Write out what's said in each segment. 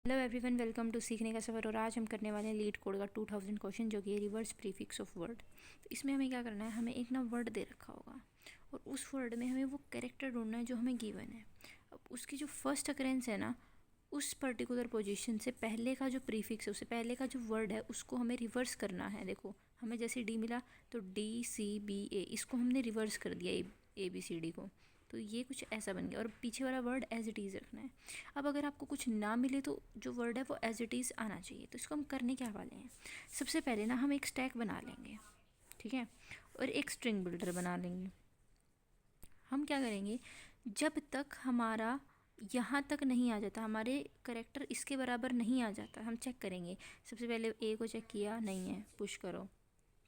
Hello everyone, welcome to सीखने का सफ़र। और आज हम करने वाले हैं लीड कोड का 2000 क्वेश्चन, जो कि है रिवर्स प्रीफिक्स ऑफ वर्ड। तो इसमें हमें क्या करना है, हमें एक ना वर्ड दे रखा होगा और उस वर्ड में हमें वो कैरेक्टर ढूंढना है जो हमें गिवन है। अब उसकी जो फर्स्ट अकरेंस है ना, उस पर्टिकुलर पोजीशन से पहले का जो प्रीफिक्स है, उससे पहले का जो वर्ड है उसको हमें रिवर्स करना है। देखो, हमें जैसे डी मिला तो DCBA, इसको हमने रिवर्स कर दिया ABCD को, तो ये कुछ ऐसा बन गया। और पीछे वाला वर्ड एज इट इज़ रखना है। अब अगर आपको कुछ ना मिले तो जो वर्ड है वो एज इट इज़ आना चाहिए। तो इसको हम करने क्या वाले हैं, सबसे पहले ना हम एक स्टैक बना लेंगे, ठीक है, और एक स्ट्रिंग बिल्डर बना लेंगे। हम क्या करेंगे, जब तक हमारा यहाँ तक नहीं आ जाता, हमारे करेक्टर इसके बराबर नहीं आ जाता, हम चेक करेंगे। सबसे पहले ए को चेक किया, नहीं है, पुश करो।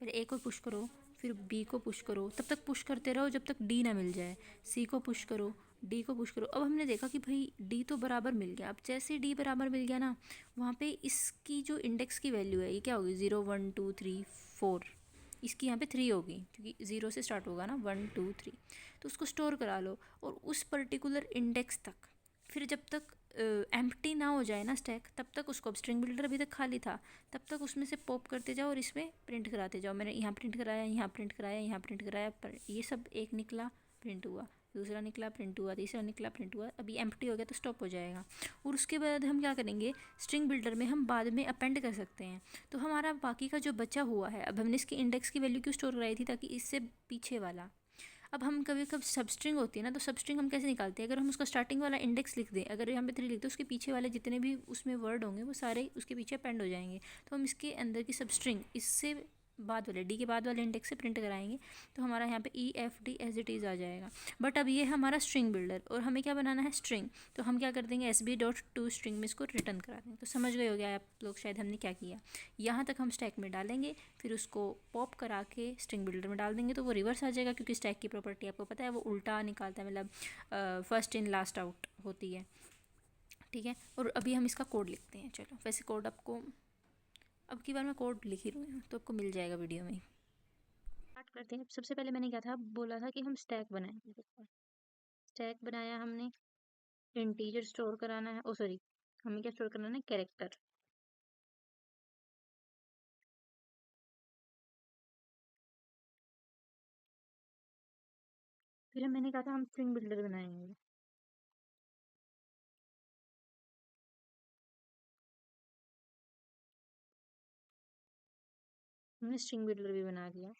पहले ए को पुश करो, फिर बी को पुश करो, तब तक पुश करते रहो जब तक डी ना मिल जाए। सी को पुश करो, डी को पुश करो। अब हमने देखा कि भाई डी तो बराबर मिल गया। अब जैसे डी बराबर मिल गया ना, वहाँ पे इसकी जो इंडेक्स की वैल्यू है ये क्या होगी, 0 1 2 3 4। इसकी यहाँ पे 3 होगी क्योंकि 0 से स्टार्ट होगा ना, 1 2 3। तो उसको स्टोर करा लो और उस पर्टिकुलर इंडेक्स तक, फिर जब तक एम्प्टी ना हो जाए ना स्टैक, तब तक उसको, अब स्ट्रिंग बिल्डर अभी तक खाली था, तब तक उसमें से पॉप करते जाओ और इसमें प्रिंट कराते जाओ। मैंने यहाँ प्रिंट कराया, यहाँ प्रिंट कराया, यहाँ प्रिंट कराया, पर ये सब एक निकला, प्रिंट हुआ, दूसरा निकला, प्रिंट हुआ, तीसरा निकला, प्रिंट हुआ। अभी एम्प्टी हो गया तो स्टॉप हो जाएगा। और उसके बाद हम क्या करेंगे, स्ट्रिंग बिल्डर में हम बाद में अपेंड कर सकते हैं। तो हमारा बाकी का जो बचा हुआ है, अब हमने इसकी इंडेक्स की वैल्यू क्यों स्टोर कराई थी, ताकि इससे पीछे वाला, अब हम कभी कभी सबस्ट्रिंग होती है ना, तो सबस्ट्रिंग हम कैसे निकालते हैं, अगर हम उसका स्टार्टिंग वाला इंडेक्स लिख दें, अगर यहाँ पे 3 लिखते हैं, उसके पीछे वाले जितने भी उसमें वर्ड होंगे वो सारे उसके पीछे अपेंड हो जाएंगे। तो हम इसके अंदर की सबस्ट्रिंग इससे बाद वाले डी के बाद वाले इंडेक्स से प्रिंट कराएंगे, तो हमारा यहाँ पे EFD एज इट इज़ आ जाएगा। बट अब ये हमारा स्ट्रिंग बिल्डर, और हमें क्या बनाना है, स्ट्रिंग। तो हम क्या कर देंगे, SB.toString में इसको रिटर्न करा देंगे। तो समझ गए हो गया आप लोग शायद हमने क्या किया। यहाँ तक हम स्टैक में डालेंगे, फिर उसको पॉप करा के स्ट्रिंग बिल्डर में डाल देंगे तो वो रिवर्स आ जाएगा, क्योंकि स्टैक की प्रॉपर्टी आपको पता है वो उल्टा निकालता है, मतलब फर्स्ट इन लास्ट आउट होती है, ठीक है। और अभी हम इसका कोड लिखते हैं। चलो, वैसे कोड आपको, अब की बार मैं कोड लिख ही रही हूँ तो आपको मिल जाएगा वीडियो में। स्टार्ट करते हैं। सबसे पहले मैंने क्या था, बोला था कि हम स्टैक बनाएंगे। स्टैक बनाया हमने, इंटीजर स्टोर कराना है, ओ सॉरी, हमें क्या स्टोर कराना है, कैरेक्टर। फिर मैंने कहा था हम स्ट्रिंग बिल्डर बनाएंगे। हमने स्ट्रिंग बिल्डर भी बना दिया।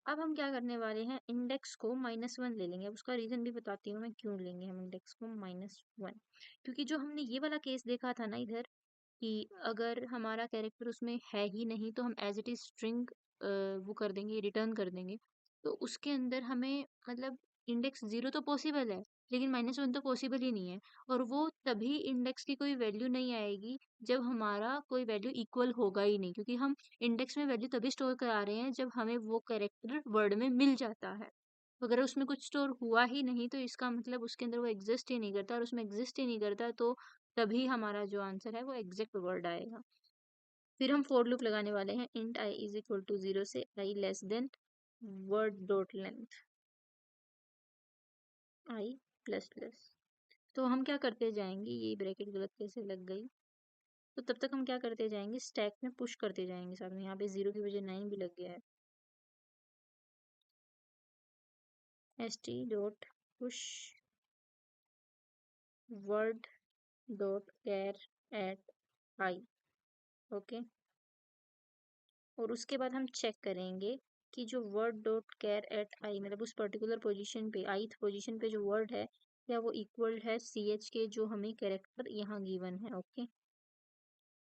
अब हम क्या करने वाले हैं, इंडेक्स को -1 ले लेंगे। अब उसका रीजन भी बताती हूँ मैं क्यों लेंगे हम इंडेक्स को -1। क्योंकि जो हमने ये वाला केस देखा था ना इधर, कि अगर हमारा कैरेक्टर उसमें है ही नहीं तो हम एज इट इज स्ट्रिंग वो कर देंगे, रिटर्न कर देंगे। तो उसके अंदर हमें, मतलब इंडेक्स 0 तो पॉसिबल है, लेकिन -1 तो पॉसिबल ही नहीं है। और वो तभी इंडेक्स की कोई वैल्यू नहीं आएगी जब हमारा कोई वैल्यू इक्वल होगा ही नहीं, क्योंकि हम इंडेक्स में वैल्यू तभी स्टोर करा रहे हैं जब हमें वो कैरेक्टर वर्ड में मिल जाता है। अगर उसमें कुछ स्टोर हुआ ही नहीं तो इसका मतलब उसके अंदर वो एग्जिस्ट ही नहीं करता, और उसमें एग्जिस्ट ही नहीं करता तो तभी हमारा जो आंसर है वो एग्जैक्ट वर्ड आएगा। फिर हम फोर लूप लगाने वाले हैं, int I is equal to 0 से I less than word dot length I plus plus. तो हम क्या करते जाएंगे, ये ब्रैकेट गलत कैसे लग गई, तो तब तक हम क्या करते जाएंगे, स्टैक में पुश करते जाएंगे साथ में। यहाँ पे 0 की वजह 9 भी लग गया है। st dot push word dot char at I, okay. और उसके बाद हम चेक करेंगे कि जो word dot char at I, मतलब उस पर्टिकुलर पोजीशन पे, ith पोजीशन पे जो वर्ड है, क्या वो इक्वल है CH के जो हमें कैरेक्टर यहाँ गिवन है, ओके।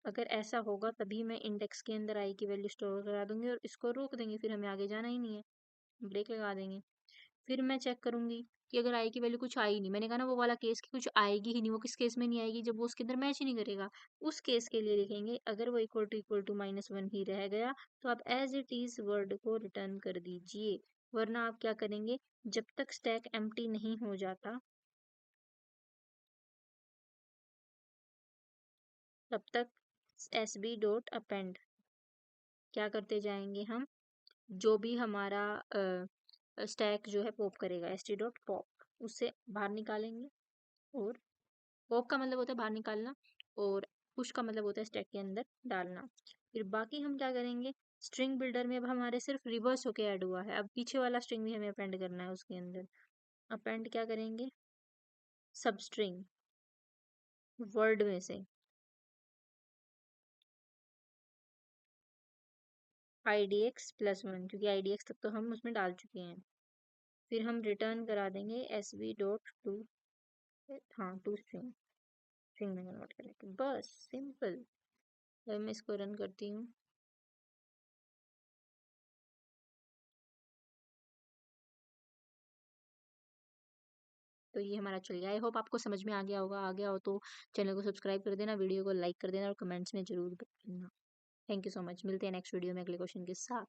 अगर ऐसा होगा तभी मैं इंडेक्स के अंदर आई की वैल्यू स्टोर करा दूंगी और इसको रोक देंगे, फिर हमें आगे जाना ही नहीं है, ब्रेक लगा देंगे। फिर मैं चेक करूंगी कि अगर आई की वैल्यू कुछ आई नहीं, मैंने कहा ना वो वाला केस की कुछ आएगी ही नहीं, वो किस केस में नहीं आएगी, जब वो उसके अंदर मैच ही नहीं करेगा। उस केस के लिए लिखेंगे, अगर वो इक्वल टू -1 ही रह गया तो आप एज इट इज वर्ड को रिटर्न कर दीजिए। वरना आप क्या करेंगे, जब तक स्टैक एम्प्टी नहीं हो जाता तब तक SB डॉट अपेंड क्या करते जाएंगे हम, जो भी हमारा स्टैक जो है पॉप करेगा, ST डॉट पॉप, उससे बाहर निकालेंगे। और पॉप का मतलब होता है बाहर निकालना, और पुश का मतलब होता है स्टैक के अंदर डालना। फिर बाकी हम क्या करेंगे, स्ट्रिंग बिल्डर में अब हमारे सिर्फ रिवर्स होके ऐड हुआ है, अब पीछे वाला स्ट्रिंग भी हमें अपेंड करना है उसके अंदर। अपेंड क्या करेंगे, सब स्ट्रिंग वर्ड में से IDX+1, क्योंकि IDX तक तो हम उसमें डाल चुके हैं। फिर हम रिटर्न करा देंगे SV.to, हाँ टू स्ट्रिंग, स्ट्रिंग में कन्वर्ट करेंगे, बस सिंपल। जब मैं इसको रन करती हूँ तो ये हमारा चल गया। आई होप आपको समझ में आ गया होगा। आ गया हो तो चैनल को सब्सक्राइब कर देना, वीडियो को लाइक कर देना और कमेंट्स में जरूर बताना। Thank you so much. मिलते हैं नेक्स्ट वीडियो में अगले क्वेश्चन के साथ।